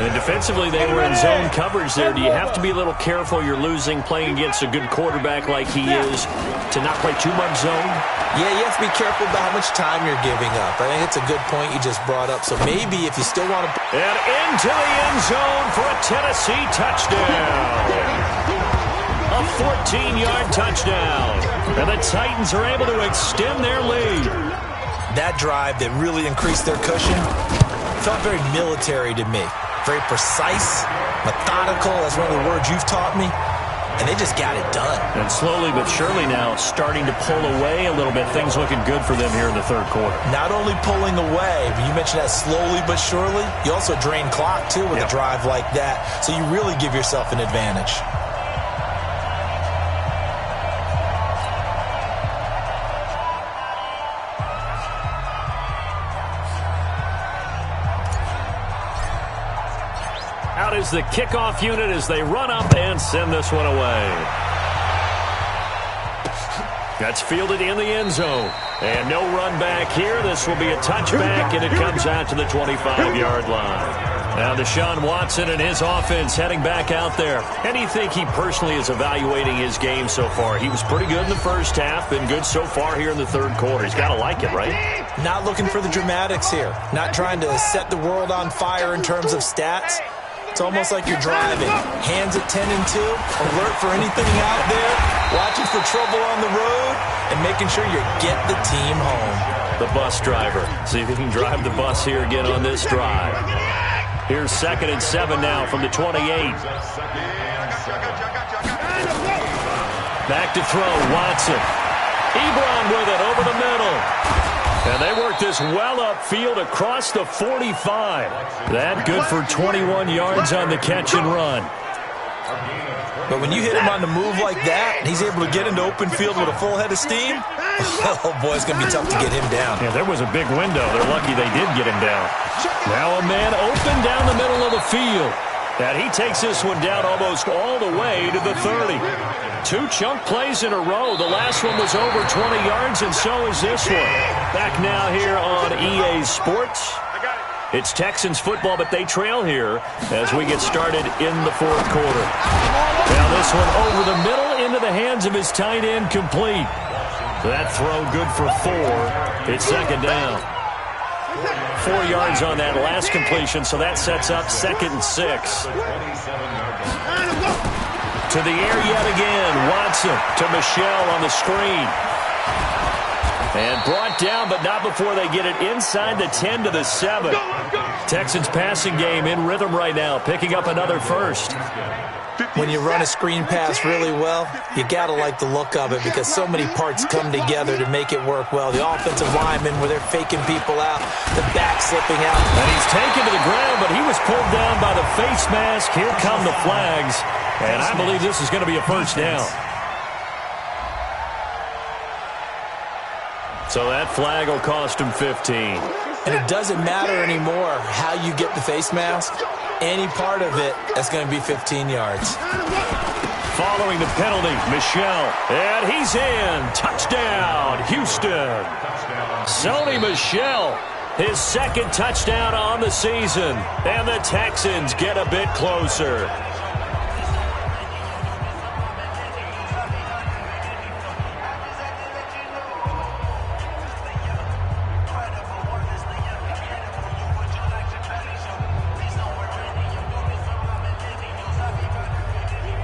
And defensively, they were in zone coverage there. Do you have to be a little careful? You're losing playing against a good quarterback like he is to not play too much zone? Yeah, you have to be careful about how much time you're giving up. I think it's a good point you just brought up. So maybe if you still want to... And into the end zone for a Tennessee touchdown. A 14-yard touchdown. And the Titans are able to extend their lead. That drive that really increased their cushion felt very military to me. Very precise, methodical. That's one of the words you've taught me. And they just got it done. And slowly but surely now starting to pull away a little bit. Things looking good for them here in the third quarter. Not only pulling away, but you mentioned that slowly but surely. You also drain clock, too, with a drive like that. So you really give yourself an advantage. Out is the kickoff unit as they run up and send this one away. That's fielded in the end zone. And no run back here. This will be a touchback, and it comes out to the 25-yard line. Now Deshaun Watson and his offense heading back out there. And you think he personally is evaluating his game so far? He was pretty good in the first half, been good so far here in the third quarter. He's got to like it, right? Not looking for the dramatics here. Not trying to set the world on fire in terms of stats. It's almost like you're driving. Hands at 10 and 2, alert for anything out there, watching for trouble on the road, and making sure you get the team home. The bus driver. See if he can drive the bus here again on this drive. Here's 2nd and 7 now from the 28. Back to throw, Watson. Ebron with it over the middle. And they work this well upfield across the 45. That good for 21 yards on the catch and run. But when you hit him on the move like that, and he's able to get into open field with a full head of steam, oh boy, it's going to be tough to get him down. Yeah, there was a big window. They're lucky they did get him down. Now a man open down the middle of the field. And he takes this one down almost all the way to the 30. 2 chunk plays in a row. The last one was over 20 yards, and so is this one. Back now here on EA Sports. It's Texans football, but they trail here as we get started in the fourth quarter. Now this one over the middle into the hands of his tight end, complete. That throw good for 4. It's 2nd down. 4 yards on that last completion, so that sets up 2nd and 6. To the air yet again. Watson to Michel on the screen. And brought down, but not before they get it inside the 10 to the 7. Texans passing game in rhythm right now, picking up another first. When you run a screen pass really well, you got to like the look of it because so many parts come together to make it work well. The offensive lineman where they're faking people out, the back slipping out. And he's taken to the ground, but he was pulled down by the face mask. Here come the flags. And I believe this is going to be a first down. So that flag will cost him 15. And it doesn't matter anymore how you get the face mask. Any part of it, that's going to be 15 yards. Following the penalty, Michel. And he's in. Touchdown, Houston. Sony Michel, his 2nd touchdown on the season. And the Texans get a bit closer.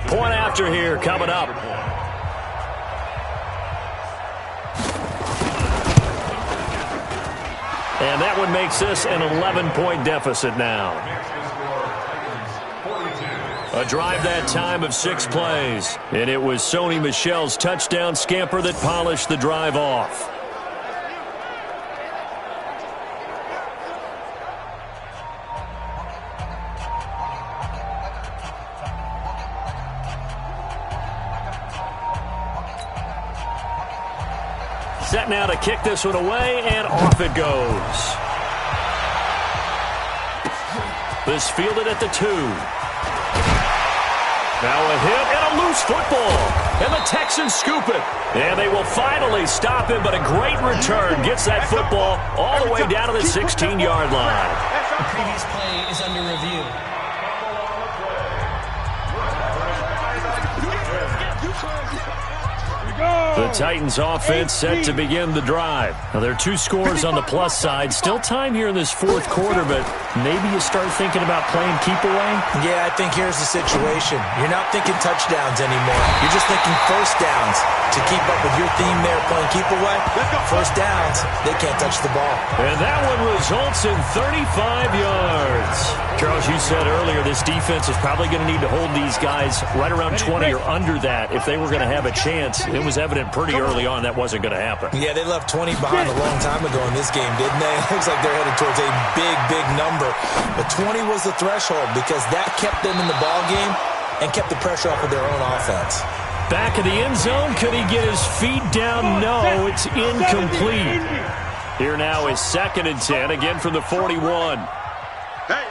Point after here coming up. And that one makes this an 11-point deficit now. A drive that time of 6 plays. And it was Sony Michel's touchdown scamper that polished the drive off. set now to kick this one away, and off it goes. This fielded at the 2. Now a hit and a loose football. And the Texans scoop it. And they will finally stop him, but a great return gets that football all the way down to the 16-yard line. The previous play is under review. The Titans offense set to begin the drive. Now, there are 2 scores on the plus side. Still time here in this fourth quarter, but maybe you start thinking about playing keep away? Yeah, I think here's the situation. You're not thinking touchdowns anymore. You're just thinking first downs. To keep up with your theme there, playing keep away, first downs, they can't touch the ball. And that one results in 35 yards. Charles, you said earlier this defense is probably going to need to hold these guys right around 20 or under that if they were going to have a chance. It was evident pretty early on that wasn't going to happen. Yeah, they left 20 behind a long time ago in this game, didn't they? It looks like they're headed towards a big, big number. But 20 was the threshold because that kept them in the ball game and kept the pressure off of their own offense. Back of the end zone. Could he get his feet down? No, it's incomplete. Here now is 2nd and 10, again from the 41. Hey.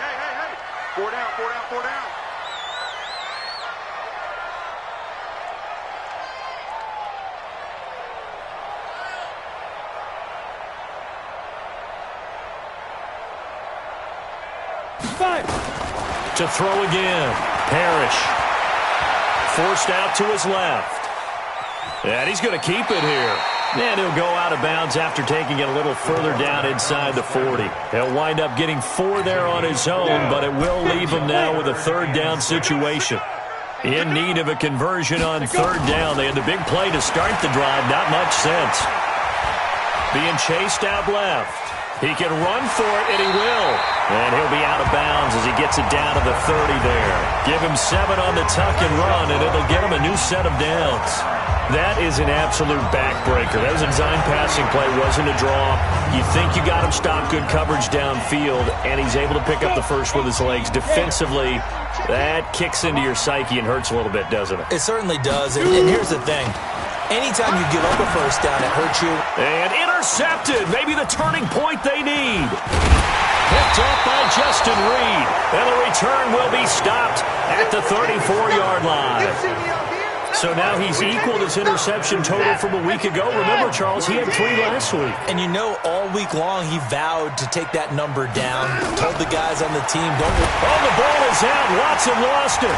4 down. 5. To throw again. Parrish. Forced out to his left. And he's going to keep it here. And he'll go out of bounds after taking it a little further down inside the 40. He'll wind up getting 4 there on his own, but it will leave him now with a 3rd down situation. In need of a conversion on 3rd down. They had the big play to start the drive. Not much sense. Being chased out left. He can run for it, and he will. And he'll be out of bounds as he gets it down to the 30 there. Give him 7 on the tuck and run, and it'll get him a new set of downs. That is an absolute backbreaker. That was a design passing play, wasn't a draw. You think you got him stopped, good coverage downfield, and he's able to pick up the first with his legs. Defensively, that kicks into your psyche and hurts a little bit, doesn't it? It certainly does, and here's the thing. Anytime you give up a first down, it hurts you. And intercepted. Maybe the turning point they need. Picked up by Justin Reed. And the return will be stopped at the 34-yard line. So now he's equaled his interception total from a week ago. Remember, Charles, he had 3 last week. And you know, all week long he vowed to take that number down. Told the guys on the team, don't... Oh, the ball is out. Watson lost it.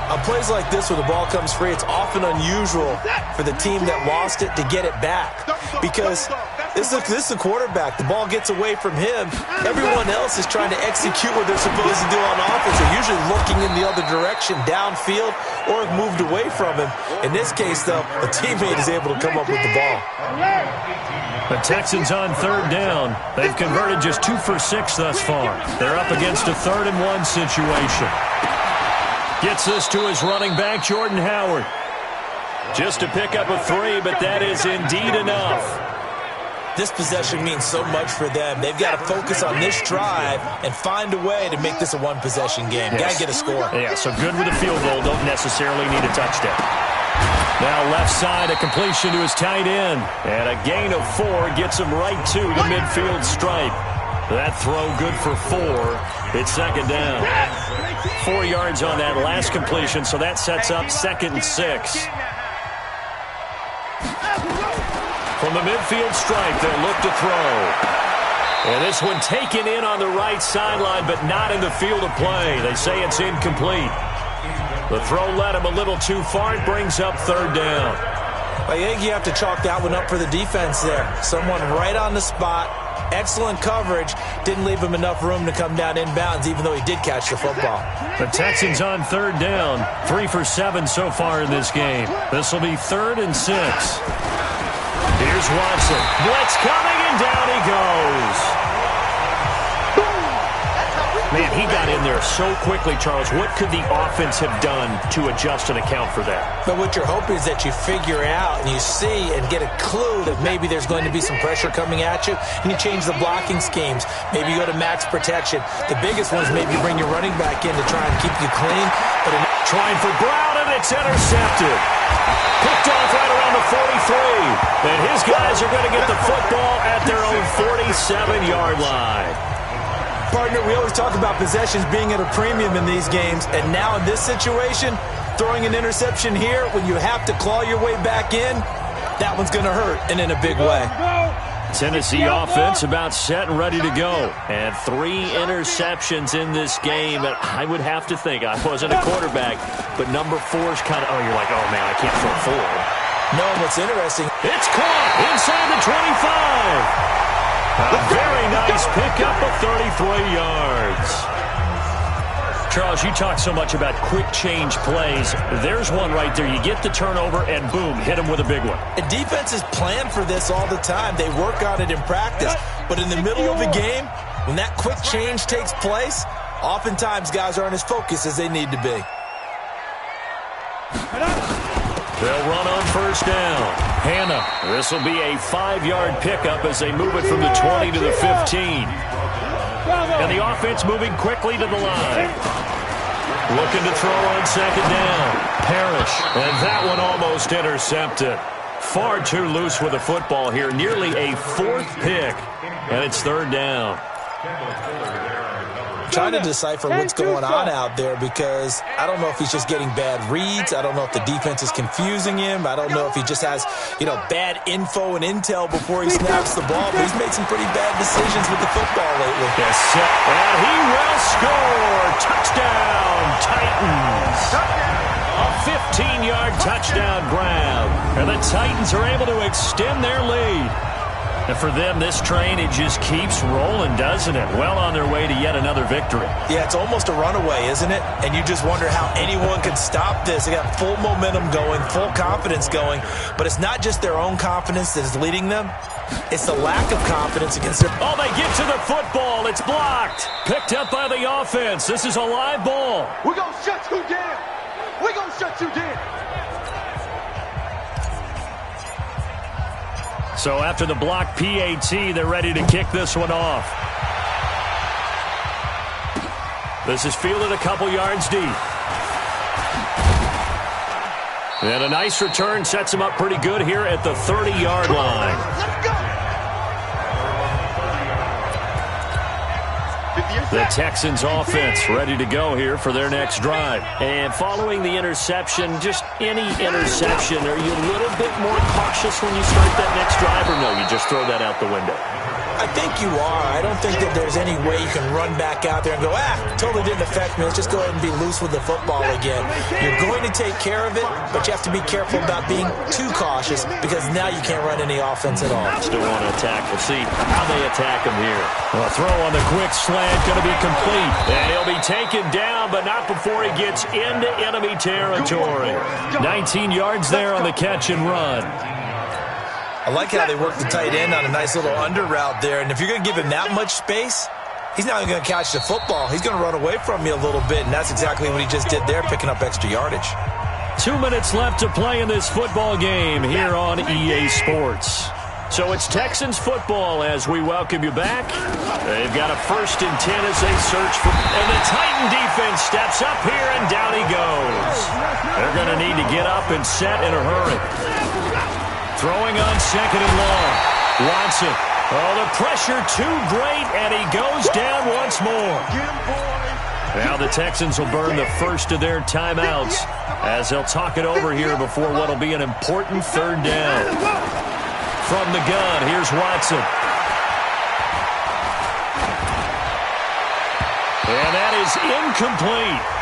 On plays like this where the ball comes free, it's often unusual for the team that lost it to get it back. Because this is the quarterback. The ball gets away from him. Everyone else is trying to execute what they're supposed to do on offense. They're usually looking in the other direction, downfield, or have moved away from him. In this case, though, a teammate is able to come up with the ball. The Texans on 3rd down. They've converted just 2 for 6 thus far. They're up against a 3rd and 1 situation. Gets this to his running back, Jordan Howard. Just to pick up a 3, but that is indeed enough. This possession means so much for them. They've got to focus on this drive and find a way to make this a one-possession game. Yes. Got to get a score. Yeah, so good with a field goal. Don't necessarily need a touchdown. Now left side, a completion to his tight end. And a gain of 4 gets him right to the midfield stripe. That throw good for 4. It's 2nd down. 4 yards on that last completion, so that sets up 2nd and 6. From the midfield stripe, they'll look to throw. And this one taken in on the right sideline, but not in the field of play. They say it's incomplete. The throw led him a little too far. It brings up 3rd down. I think you have to chalk that one up for the defense there. Someone right on the spot. Excellent coverage. Didn't leave him enough room to come down inbounds, even though he did catch the football. The Texans on 3rd down. 3 for 7 so far in this game. This will be 3rd and 6. Here's Watson. Blitz coming, and down he goes. Man, he got in there so quickly, Charles. What could the offense have done to adjust and account for that? But what you're hoping is that you figure out and you see and get a clue that maybe there's going to be some pressure coming at you, and you change the blocking schemes. Maybe you go to max protection. The biggest one is maybe you bring your running back in to try and keep you clean. But trying for Brown, and it's intercepted. Picked off right around the 43. And his guys are going to get the football at their own 47-yard line. Partner, we always talk about possessions being at a premium in these games, and now in this situation, throwing an interception here when you have to claw your way back in, that one's going to hurt, and in a big way. Tennessee offense about set and ready to go. And 3 interceptions in this game. And I would have to think, I wasn't a quarterback, but number 4's kind of, you're like, oh, man, I can't throw 4. No, what's interesting, it's caught inside the 25. A very nice pickup of 33 yards. Charles, you talk so much about quick change plays. There's one right there. You get the turnover, and boom, hit him with a big one. And defenses plan for this all the time. They work on it in practice. But in the middle of a game, when that quick change takes place, oftentimes guys aren't as focused as they need to be. They'll run on first down. Hannah, this will be a 5-yard pickup as they move it from the 20 to the 15. And the offense moving quickly to the line. Looking to throw on second down. Parrish, and that one almost intercepted. Far too loose with the football here. Nearly a 4th pick, and it's third down. Trying to decipher what's going on out there because I don't know if he's just getting bad reads. I don't know if the defense is confusing him. I don't know if he just has, bad info and intel before he snaps the ball. But he's made some pretty bad decisions with the football lately. Yes, and he will score. Touchdown, Titans. A 15-yard touchdown grab. And the Titans are able to extend their lead. And for them, this train, it just keeps rolling, doesn't it? Well on their way to yet another victory. Yeah, it's almost a runaway, isn't it? And you just wonder how anyone could stop this. They got full momentum going, full confidence going. But it's not just their own confidence that is leading them. It's the lack of confidence against their... Oh, they get to the football. It's blocked. Picked up by the offense. This is a live ball. We're going to shut you down. We're going to shut you down. So after the block PAT, they're ready to kick this one off. This is fielded a couple yards deep. And a nice return sets him up pretty good here at the 30-yard line. Let's go. The Texans offense ready to go here for their next drive. And following the interception, just any interception, are you a little bit more cautious when you start that next drive, or no, you just throw that out the window? I think you are. I don't think that there's any way you can run back out there and go, totally didn't affect me. Let's just go ahead and be loose with the football again. You're going to take care of it, but you have to be careful about being too cautious because now you can't run any offense at all. Still want to attack. We'll see how they attack him here. Well, throw on the quick slant going to be complete. And he'll be taken down, but not before he gets into enemy territory. 19 yards there on the catch and run. I like how they work the tight end on a nice little under route there. And if you're going to give him that much space, he's not even going to catch the football. He's going to run away from you a little bit, and that's exactly what he just did there, picking up extra yardage. 2 minutes left to play in this football game here on EA Sports. So it's Texans football as we welcome you back. They've got a 1st and 10 as they search for... And the Titan defense steps up here, and down he goes. They're going to need to get up and set in a hurry. Throwing on second and long. Watson. Oh, the pressure too great, and he goes down once more. Now the Texans will burn the first of their timeouts as they'll talk it over here before what will be an important third down. From the gun, here's Watson. And that is incomplete.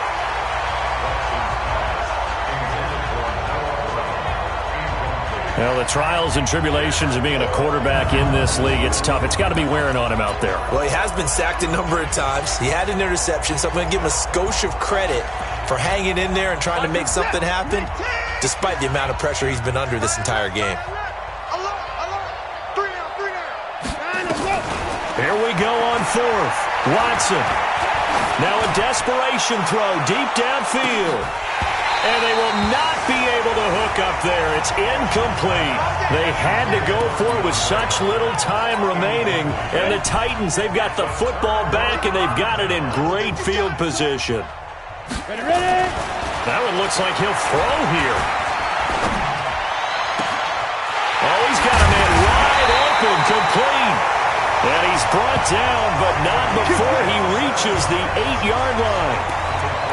Well, the trials and tribulations of being a quarterback in this league, it's tough. It's got to be wearing on him out there. Well, he has been sacked a number of times. He had an interception, so I'm going to give him a skosh of credit for hanging in there and trying to make something happen, despite the amount of pressure he's been under this entire game. Here we go on 4th. Watson. Now a desperation throw deep downfield. And they will not be able to hook up there. It's incomplete. They had to go for it with such little time remaining. And the Titans, they've got the football back, and they've got it in great field position. Ready? That one looks like he'll throw here. Oh, he's got a man wide open, complete. And he's brought down, but not before he reaches the 8-yard line.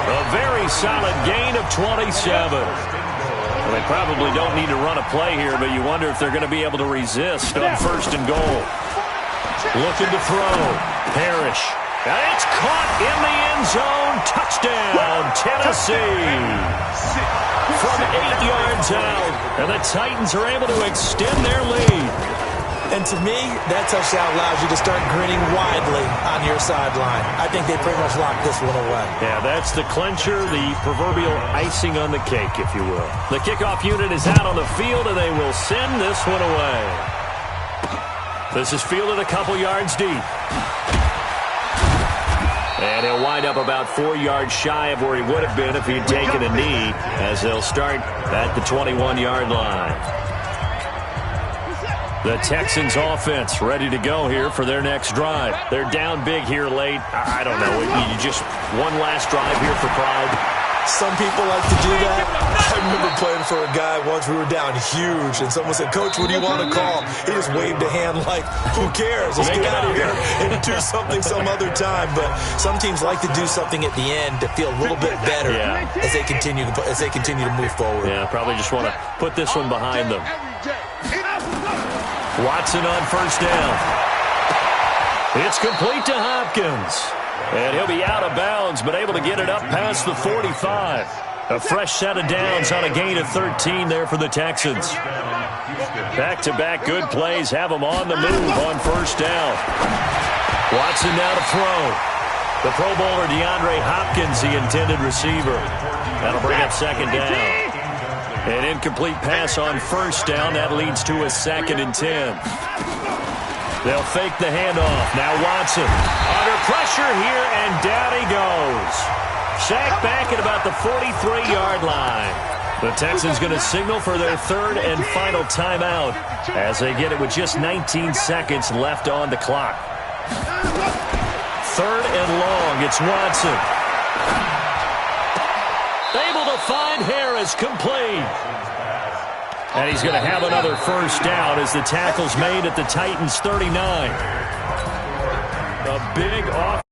A very solid gain of 27. Well, they probably don't need to run a play here, but you wonder if they're going to be able to resist on 1st and goal. Looking to throw. Parrish. And it's caught in the end zone. Touchdown, Tennessee. From 8 yards out. And the Titans are able to extend their lead. And to me, that touchdown allows you to start grinning widely on your sideline. I think they pretty much locked this one away. Yeah, that's the clincher, the proverbial icing on the cake, if you will. The kickoff unit is out on the field, and they will send this one away. This is fielded a couple yards deep. And he'll wind up about 4 yards shy of where he would have been if he had taken a knee, as they'll start at the 21-yard line. The Texans offense ready to go here for their next drive. They're down big here late. I don't know. You just one last drive here for pride. Some people like to do that. I remember playing for a guy once. We were down huge, and someone said, "Coach, what do you want to call?" He just waved a hand like, "Who cares? Let's get out of here and do something some other time." But some teams like to do something at the end to feel a little bit better as they continue to move forward. Yeah, probably just want to put this one behind them. Watson on 1st down. It's complete to Hopkins. And he'll be out of bounds, but able to get it up past the 45. A fresh set of downs on a gain of 13 there for the Texans. Back-to-back good plays have them on the move on 1st down. Watson now to throw. The Pro Bowler DeAndre Hopkins, the intended receiver. That'll bring up 2nd down. An incomplete pass on 1st down. That leads to a 2nd and 10. They'll fake the handoff. Now Watson under pressure here, and down he goes. Sacked back at about the 43-yard line. The Texans going to signal for their 3rd and final timeout as they get it with just 19 seconds left on the clock. 3rd and long. It's Watson. Able to find Harris, complete. And he's going to have another 1st down as the tackle's made at the Titans' 39. A big off.